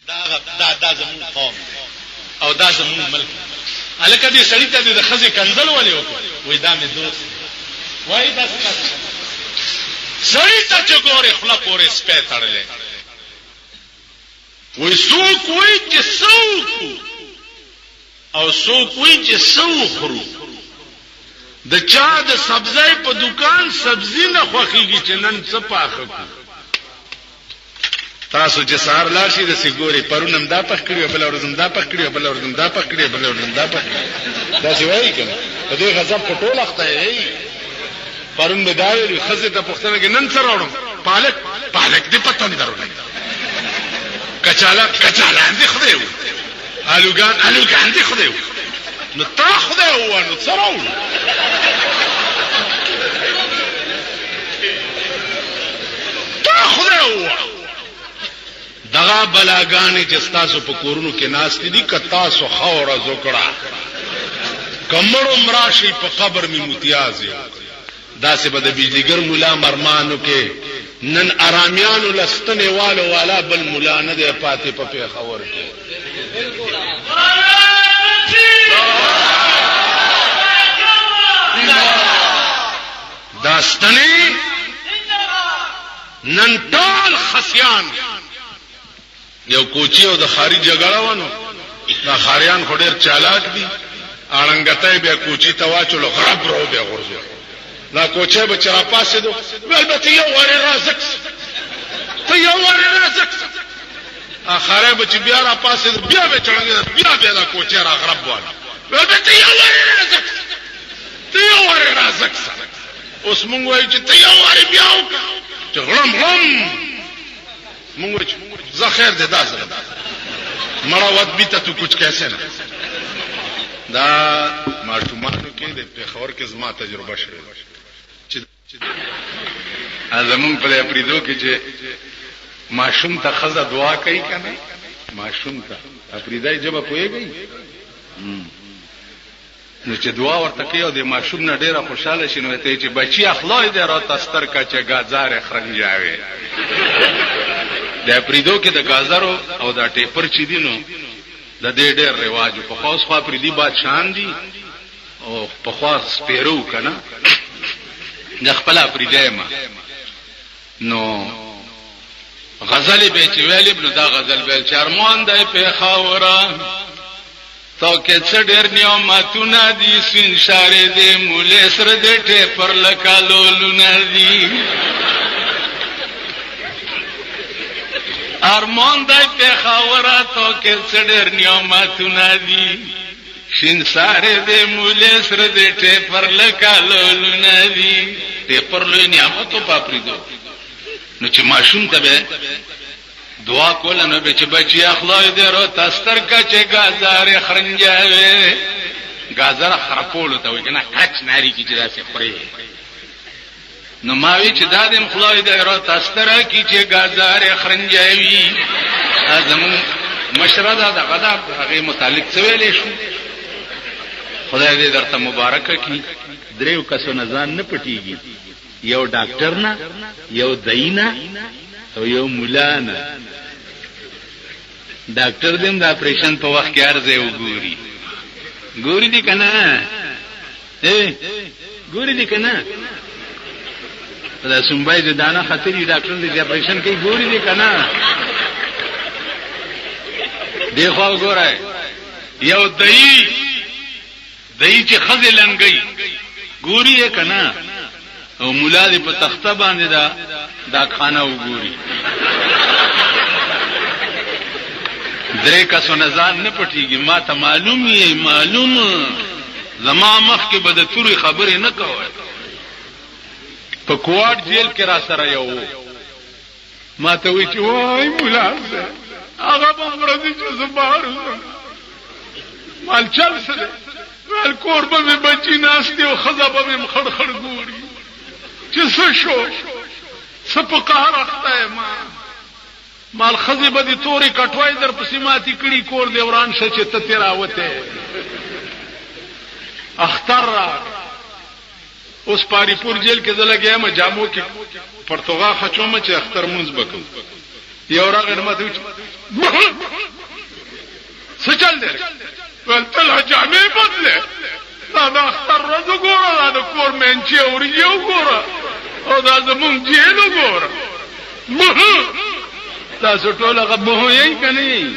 دا زمون قوم او دا زمون ملک الکه دې سړی ته د خزې کنزل ولې وکړ وای دا مې دوست وای دا سړی ته چې ګوره خلا پورې سپې تړلې وای څوک وای چې څوک او څوک وای چې څوک خرو د چا د سبزی په دکان سبزی نه خوخیږي چې نن څه پاخه کو تاسو چې سهار لاړ شي د سګوري پرونم دا پخ کړیو بل ورځم دا پخ کړیو بل ورځم دا پخ کړیو بل ورځم دا پخ دا څه وایي کنه په دې غضب په ټول وخت یې پرون به دا ویل خزه ته پښتنه کې نن سره وړم پالک دې پتن درونه کچاله دې خدایو الوګان دې خدایو نو تا خدای وانه سره تا خدای دغه بلاګانې چې تاسو په کورونو کې ناس دي ک تاسو خوره زوکړه کمړو مراشي په قبر می متیازي داسې به د بجلیګر مولا مرمانو کې نن ارامیانو لستنه والو والا بل مولا نه دی پاتې په پیښور کې داستنی نن ټول خسیان یو کوچی او د خاري جګړه ونه دا خاریان خو ډېر چالاک دي اړنګته به کوچی تواچلو غرب رو به غرزو دا کوچه به چر پاسه دو البته یو وره رازق ته یو وره رازق اخره به چې بیا را پاسه بیا به چړنګ بیا دا کوچه را غرب وانه البته یو وره رازق ته یو وره رازق اوس مونږ وایو چې ته یو وره بیا چې غلم مونږ زه خیر دې داسه مراوت بیت تو کچھ کیسے نه دا ماشومانو کې د پیښور کې زما تجربه شوه چې ازمون په پریدو کې چې ماشوم ته خزه دعا کوي کنه ماشوم ته پریدای جبه پويږي نو چې دعا ورته کوي او د ماشوم نه ډیره خوشاله شي نو ته چې بچي اخلاق دې را تستر کا چې گازار خرنجاوي د پریدو کې د گازرو او د ټیپر چي دینو د دې ډېر رواج په خاص خوا پریدي بادشاہان دي او په خاص پیرو کنه د خپل پریدای ما نو غزل به چې ویل ابن دا غزل ویل چرمان دای په خاورا تو کې څه ډېر نعمتونه دي سین شارې دې مولې سره دې ټیپر لکالو لونه دي ارمان دای په خاورا تو کې څډر نعمتونه دي شین ساره دې مولې سره دې ټیپر لکالولونه دي ټیپر لوی نعمتو پاپریدو نو چې ماشوم ته به دعا کوله نو به چې بچي اخلاق دې رو تستر کا چې گازار خرنجاوي گازر خرپول ته وي کنه کچ ناری کی چې داسې خوري نو ماوی چې دادم خدای دې را تستره کی چې گازار خرنجاوي ازمون مشردا د غدا هغه متعلق څه ویلې شو خدای دې درته مبارک کړي دریو کسو نزان نه پټيږي یو ډاکټر نه یو داینا او یو مولا نه ډاکټر دې د اپریشن په وخت کې ارزه وګوري ګوري دي کنه ګوري دي کنه دا سنبای د دانا خطرې ډاکټر دې اپریشن کوي ګوري دي کنه دیخوا ګورای یو دای چې خزل لنګي ګوري یې کنه او مولا دې په تخته باندې دا خانه وګوري درې کسو نزان نه پټيږي ما ته معلوم زما مخ کې بده توري خبرې نه کوي په کوارټ جیل کې را سره یو ما ته وی چې وای مولا هغه به مرضی چې زبارو مال چل سره ول کور به بچی ناشته او خزه به مخړ ګوري چې څه شو سپقار اخته ما مال خزه به دي توري کټوي در پسیماتي کړي کور دی وران شې ته تیراوته اختر اوس پاری پور جیل کې زلګیا ما جامو کې پرتګا خچوم چې اختر مونږ وکړو یو راغی ماته څه چل دی ولته لا جامې بدله دا اختر ورځ وګوره دا کور منچې اوري وګوره او دا زمونږ جیل وګوره تاسو ټول هغه به یې کني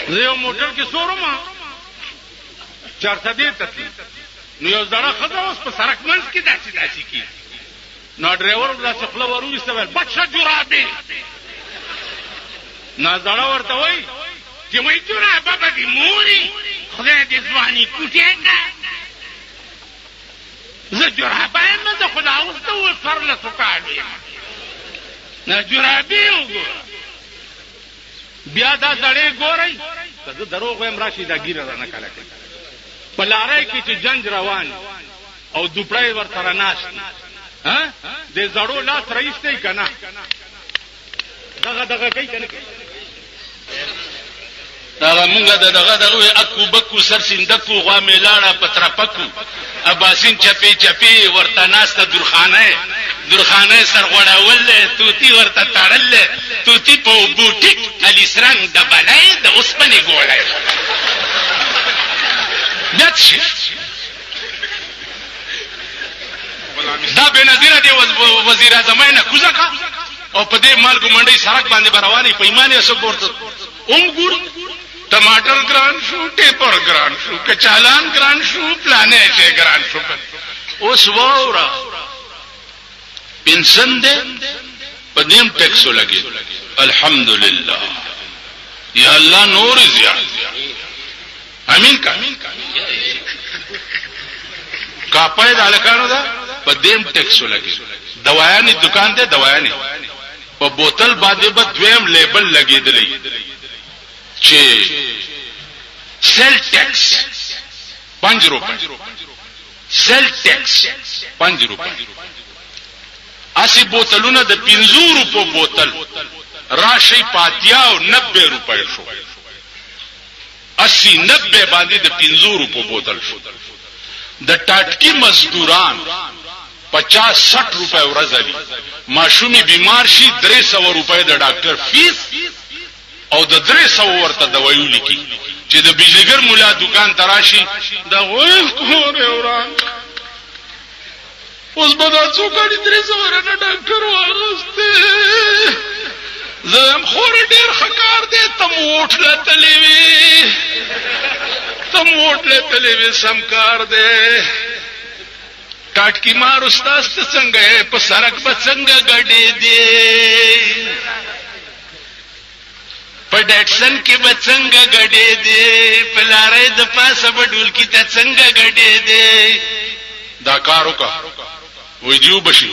زه یو موټر کې سورم چارته دې تتی نو یو ځړه خدای اوس په سړک منځ کې داسي کی نو ډرایور بلا څخله ورولسته ول بچا جرابې نه ځړه ورته وای چې وای جرابه به دې موري خدای دې ځواني کوټه کا زه جرابه نه د خدای اوس ته ورسره سکاړې نه جرابې وګوره بیا دا زړې ګورئ ته دروغ وایم راشي دا ګیره رانه کاله کوي په لارۍ کې چې جنگ روان او دوپړی ورسره ناست ها د زړو لاس رئیس دی کنه دغه کوي کنه دا مونږه دغه اکو بکو سر سیندکو غوا میلاړه پترپکو اباسین چپی ورته ناسته درخانه سر غړاول توتی ورته تړل توتی په بوټیک علي سرنګ د بلای د اوسپنې ګولای دا بنظیره دی وزیر اعظم نه کوزکا او په دې مالګو منډي سړک باندې برواني پیمانه سو ګورته ګور ټماټر ګران شو ټیپر ګران شو کچالان ګران شو پلانې چې ګران شو اوس وورا پنسن دې په دې ټیکسو لګي الحمدلله یا الله نور زیات امین کا کاپای د الکانو دا په دیم ټیکسو لګي دوايانې دکان ته دوايانې په بوتل باندې به دویم لیبل لګیدلی چې سیل ټیکس 5 روپے سیل ټیکس 5 روپے اسی بوتلونه د 50 روپو بوتل راشي پاتیا او 90 روپے شو 80-90 باندې د 50 روپو بوتل شو د ټاټکی مزدوران 50-60 روپے ورځ لري ماشومی بیمار شي 300 روپے د ډاکټر فیس او د 300 ورته دوايو لیکي چې د بجلیګر مولا دکان تراشي دا وای کور اوران اوس به دا څو کړي 300 ورته ډاکټر وارسته زم خور ډیر خکار دې تم وټله تلوي سمکار دې ټاټکی مار استاد څنګه په سرک په څنګه غړې دې په ډټسن کې به څنګه غړې دې په لارې د پاسه بډول کې ته څنګه غړې دې دا کارو کا ویډیو بشي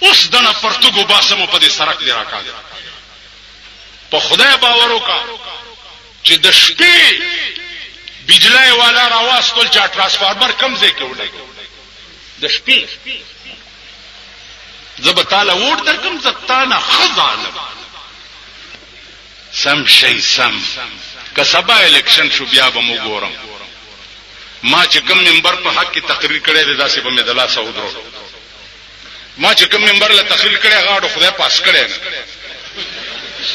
اوس دنه پرتګو باسمو په دې سرک دی راکا په خدای باور وکا چې د شپې بجلی والا راواز کول چې ترانسفارمر کم ځای کې ولګي د شپې زبتاله ووټ در کم زتانه خزانه سم شي سم که سبا الیکشن شو بیا به مو ګورم ما چې کوم منبر په حق کې تقریر کړی دی داسې به مې د لاس اودرو ما چې کوم منبر له تخلیل کړی غاړو خدای پاس کړی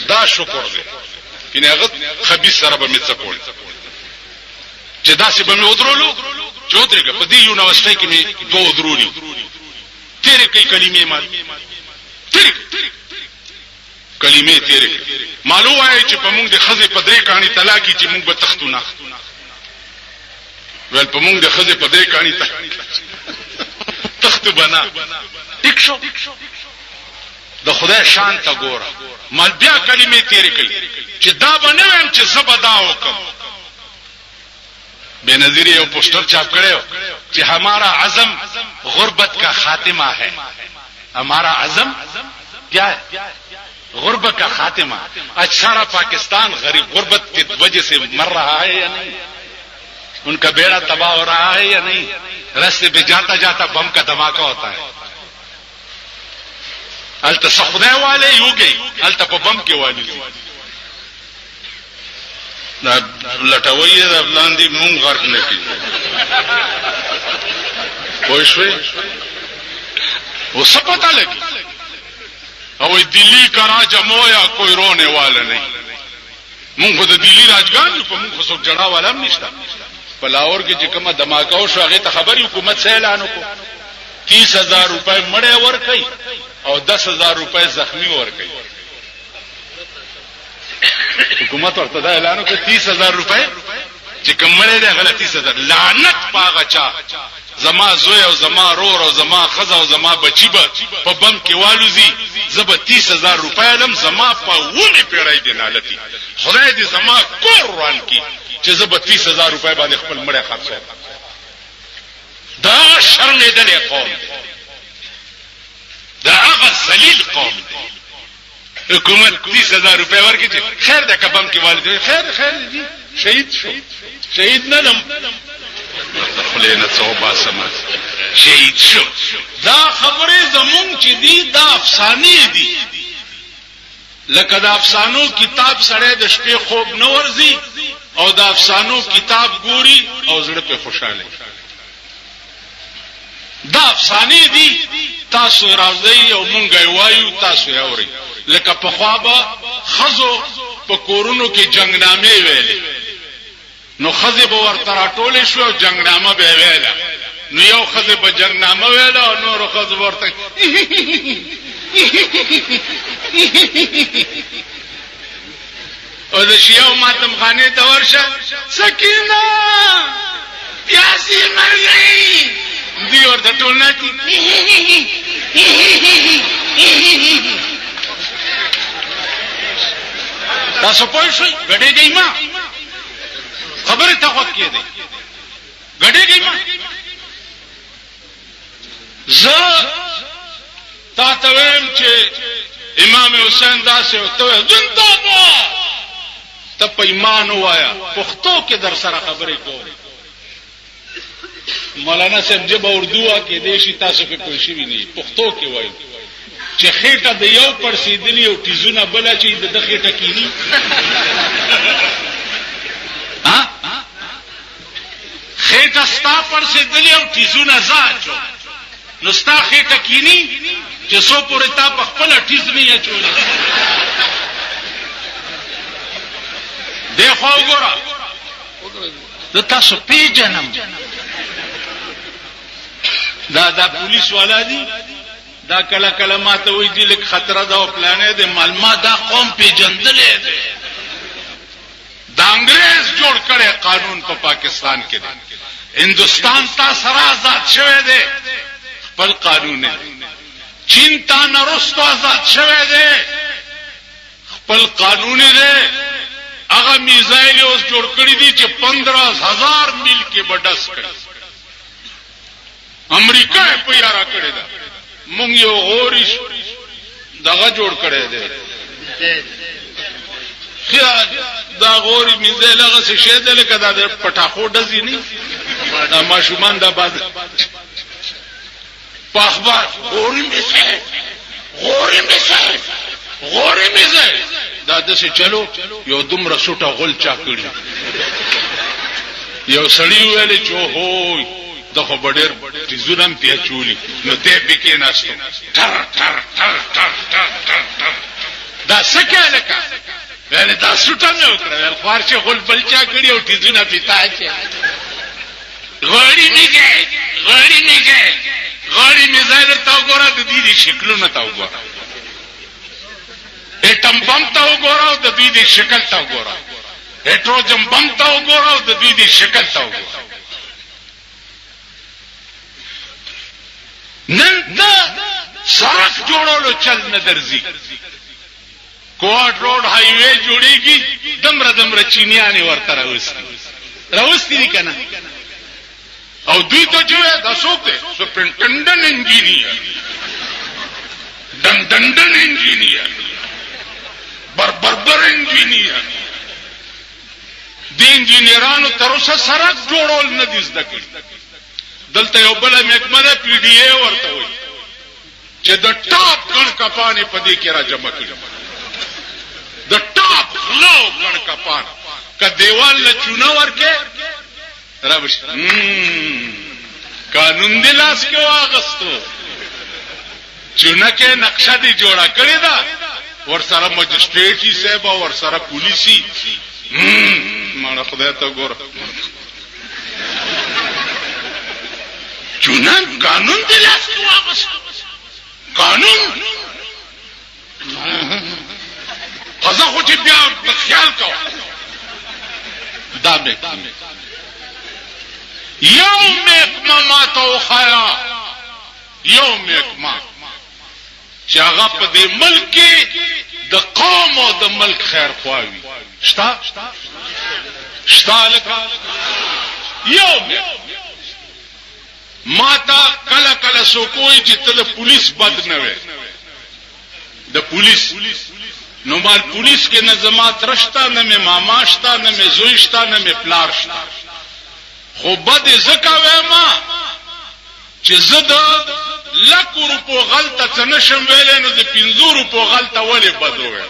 دا شکر دی کینه هغه خبيث سره به مې څه کول چې داسې به مې ودرولو چودريګه په دې یونیورسيټي کې مې دوه ودرولي تیرې کوي کلمې مال تیرې کلمې تیرې معلومه وای چې په موږ د خزې په درې کہانی طلاقي چې موږ به تختونه ول په موږ د خزې په درې کہانی تخت بنا ټیکشو د خدای شان ته ګوره مال بیا کلمې تیرې کوي چې دا بنوم چې زبدا وکم بنظیر یو پوسټر چاپ کړو چې ہمارا عزم غربت کا خاتمہ ہے ہمارا عزم کیا ہے غربت کا خاتمہ آج سارا پاکستان غریب غربت کی وجہ سے مر رہا ہے یا نہیں ان کا بیڑا تباہ ہو رہا ہے یا نہیں راستے پہ جاتا جاتا بم کا دھماکہ ہوتا ہے التا سخدے والے یو گئی التا پا بم کے والی لټوي د لاندې مونږ غرق نه کی پوه شوي वो सब पता लगी او दिल्ली का राज मोया कोई रोने वाला नहीं مونږ د दिल्ली راجګان په مونږ څوک جړا والا هم نشته په لاهور کې چې کومه دماکاو شو هغه ته خبري حکومت سه اعلان وکړ 30000 روپے مړې ور کوي او 10000 روپے زخمی ور کوي حکومت ورته دا اعلان وکړ 30000 روپے چې کوم مړې ده غلطي 30000 لعنت پاغه چا زما زوی او زما رور او زما خزه او زما بچی به په بم کې والوزی زب 30000 روپے لم زما په ونه پیړای دی نالتی خدای دې زما کور روان کی چې زب 30000 روپے باندې خپل مړې خرڅه دا شرمېدلې قوم دا هغه ذلیل قوم حکومت 30000 روپے ورکړي خیر ده کبم کې والدي خیر دي شهید شو شهید نه لم خلینه توبه سم شهید شو دا خبره زمون چې دي دا افسانه دي لکه دا افسانو کتاب سره د شپې خوب نه ورزي او دا افسانو کتاب ګوري او زړه په خوشاله دا افسانه دي تاسو راځي او مونږ وایو تاسو اوري لکه په خوابه خزو په کورونو کې جنگنامه ویلې نو خزه به ورته راټولې شو او جنگنامه به ویله نو یو خزه به جنگنامه ویله او نور خزه ورته او د شیاو ماتم خانه ته ورشه سکینه پیاسي مرګي دی ورته ټولناتی تاسو پوه شئ غړېږئ ما خبره ته وخت کې دی غړېږئ ما زه تا ته ویم چې امام حسین داسې او ته زنده‌باد ته په ایمان وایا پښتو کې در سره خبرې کوم مولانا صاحب جب اردو کې دیشي تاسو په کوئی شي نه پښتو کې وایي چې خېټه د یو پرسیدلی او تیزونه بل چې د خېټه کینی ها خېټه ستا پرسیدلی او تیزونه زاچو نو ستا خېټه کینی چې سو پورې تا په خپل تیز نه اچولې دیخوا وګوره د تاسو پیژنم دا پولیس والا دي دا کله ماته وی دي لکه خطر دا او پلانې دي معلومات دا قوم پیژندلې دي دا انګريز جوړ کړي قانون په پاکستان کې دي هندستان تا سره آزاد شوه دي خپل قانون دی چین تا نرستو آزاد شوه دي خپل قانون دی هغه میزایل اوس جوړ کړی دي چې 15000 میل کې بډس کړي امریکا په یارا کړی دا مونږ یو غوري دغه جوړ کړی دی خیال دا غوري میزایل هغه څه شه ده لکه دا پټاخو ډزی نه دا ماشومان دا باز په اخبار غوري میزایل دا دسه چلو یو دومره سوټه غول چا کړی یو سړی ویل چې هوی دغه بډیر تیزونم پیاچولی نو دې بکې ناشته تر دا سکه لکه ویل دا سوټه نه وکړه خوار چې غول بل چا کړی او تیزونه پیتا چې غوړی میزایل تا وګوره د دې شکلونه تا وګوره اټم بم تا وګوره او د دې شکل تا وګوره هیټروجن بم تا وګوره او د دې شکل تا وګوره نن دا سړک جوړولو چل نه درځي کوټ روډ های وے جوړیږي دمره چینیانه ورته راوستي دي کنه او دوی ته چې دا څوک دی سپرنټنډنټ انجینیر دندندن انجینیر بربر انجینیر د انجینیرانو تر اوسه سړک جوړول نه دي زده کړي دلته یو بل محکمه ده پی ډی ای ورته وي چې د ټاپ ګڼ کپانې په دې کې را جمع کړي د ټاپ غلو ګڼ کپان که دیوال له چونه ورکې رابش قانون دی لاس کې واغستو چونکه نقشه دی جوړه کړی دا ورسره مجسټریټي صاحب او ورسره پولیسي مړه خدای ته ګوره چونان قانون دی لاس کې واغس قانون قضا خو چې بیا خیال کو دا به یوم اکما تو خیا یوم اکما چې هغه په دې ملک کې د قوم او د ملک خیر خواوي شتا لکه یوم ماتا کله کله سوکوي چې ته د پولیس بد نه وې د پولیس نو مال پولیس کې نظامات رشتہ نه مې ماما شتا نه مې زوی شتا نه مې پلار شتا خو بد زکا وېما چې زده لکو روپو غلطه څنشم ویلې نو د 500 روپو غلطه ولې بدو وې